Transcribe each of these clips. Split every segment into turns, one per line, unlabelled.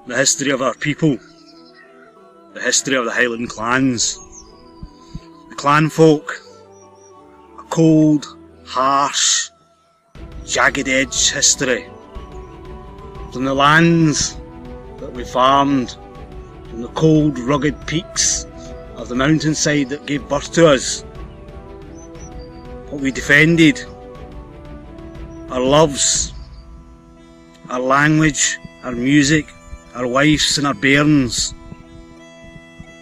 the history of our people, the history of the Highland clans. The clan folk, a cold, harsh, jagged edge history. From the lands that we farmed, from the cold, rugged peaks of the mountainside that gave birth to us. What we defended, our loves, our language, our music, our wives and our bairns.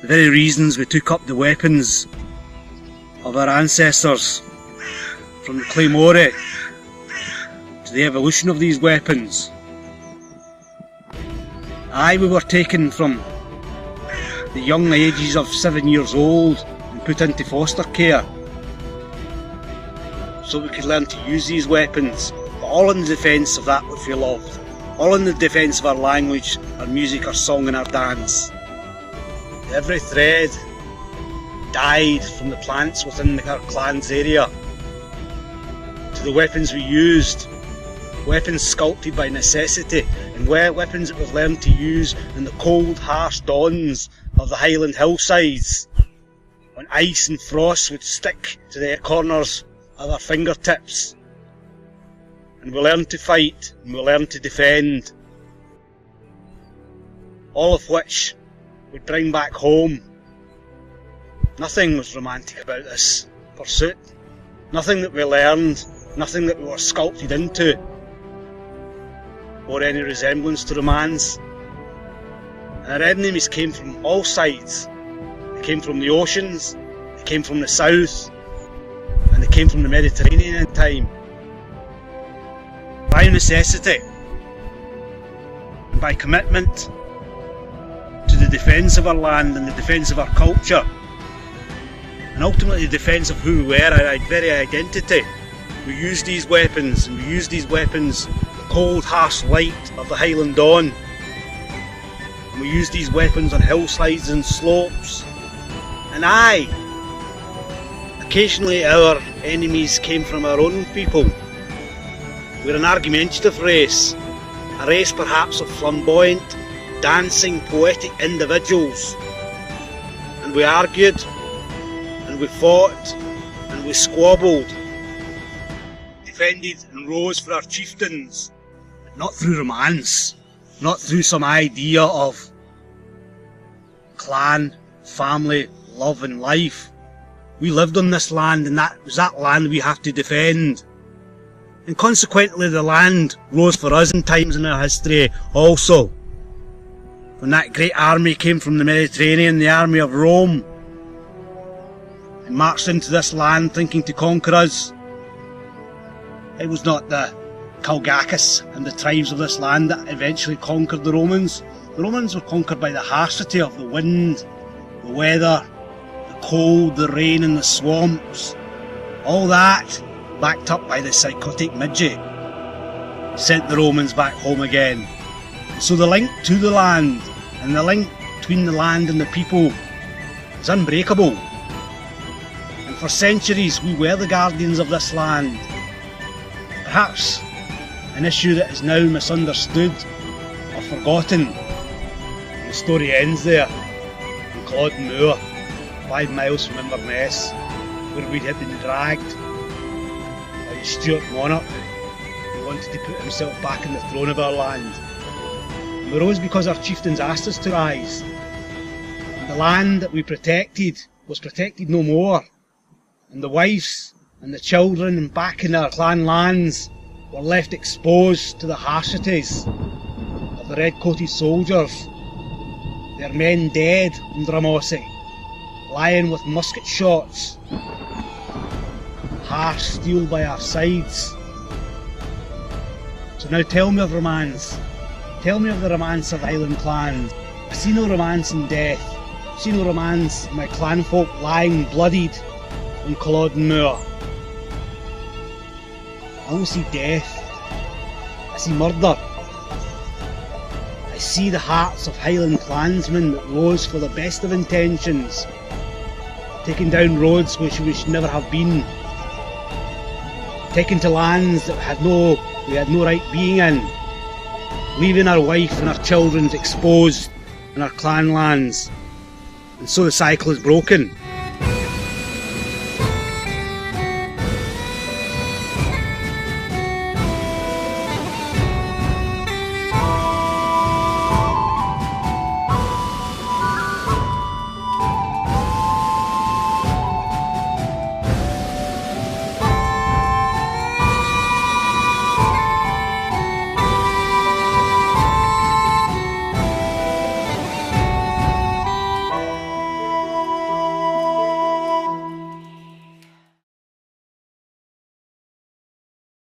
The very reasons we took up the weapons of our ancestors, from the claymore to the evolution of these weapons. Aye, we were taken from the young ages of 7 years old and put into foster care so we could learn to use these weapons, but all in the defence of that which we loved, all in the defence of our language, our music, our song and our dance. Every thread died from the plants within our clan's area to the weapons we used, weapons sculpted by necessity and weapons that we've learned to use in the cold, harsh dawns of the Highland hillsides, when ice and frost would stick to the corners of our fingertips. And we learned to fight and we learned to defend, all of which would bring back home. Nothing was romantic about this pursuit, nothing that we learned, nothing that we were sculpted into bore any resemblance to romance. And our enemies came from all sides. They came from the oceans, they came from the south, and they came from the Mediterranean in time. By necessity, and by commitment to the defence of our land and the defence of our culture, and ultimately the defence of who we were, our very identity, we used these weapons, and we used these weapons the cold, harsh light of the Highland dawn. And we used these weapons on hillsides and slopes. And aye, occasionally our enemies came from our own people. We're an argumentative race, a race perhaps of flamboyant, dancing, poetic individuals. And we argued, and we fought, and we squabbled, defended and rose for our chieftains, not through romance, not through some idea of clan, family, love and life. We lived on this land, and that was that land we have to defend. And consequently the land rose for us in times in our history also. When that great army came from the Mediterranean, the army of Rome, and marched into this land thinking to conquer us, it was not the Calgacus and the tribes of this land that eventually conquered the Romans. The Romans were conquered by the harshness of the wind, the weather, the cold, the rain and the swamps. All that, backed up by the psychotic midget, sent the Romans back home again. So the link to the land, and the link between the land and the people, is unbreakable. And for centuries we were the guardians of this land. Perhaps an issue that is now misunderstood or forgotten. And the story ends there, in Culloden Moor, 5 miles from Inverness, where we had been dragged by the Stuart monarch who wanted to put himself back in the throne of our land. And we rose because our chieftains asked us to rise. And the land that we protected was protected no more. And the wives and the children back in our clan lands were left exposed to the harshness of the red-coated soldiers, their men dead in Dramossy, lying with musket shots, harsh steel by our sides. So now tell me of romance. Tell me of the romance of Highland clans. I see no romance in death. I see no romance in my clan folk lying bloodied on Culloden Moor. I don't see death. I see murder. I see the hearts of Highland clansmen that rose for the best of intentions, taking down roads which we should never have been, taken to lands that we had no right being in, leaving our wife and our children exposed in our clan lands. And so the cycle is broken.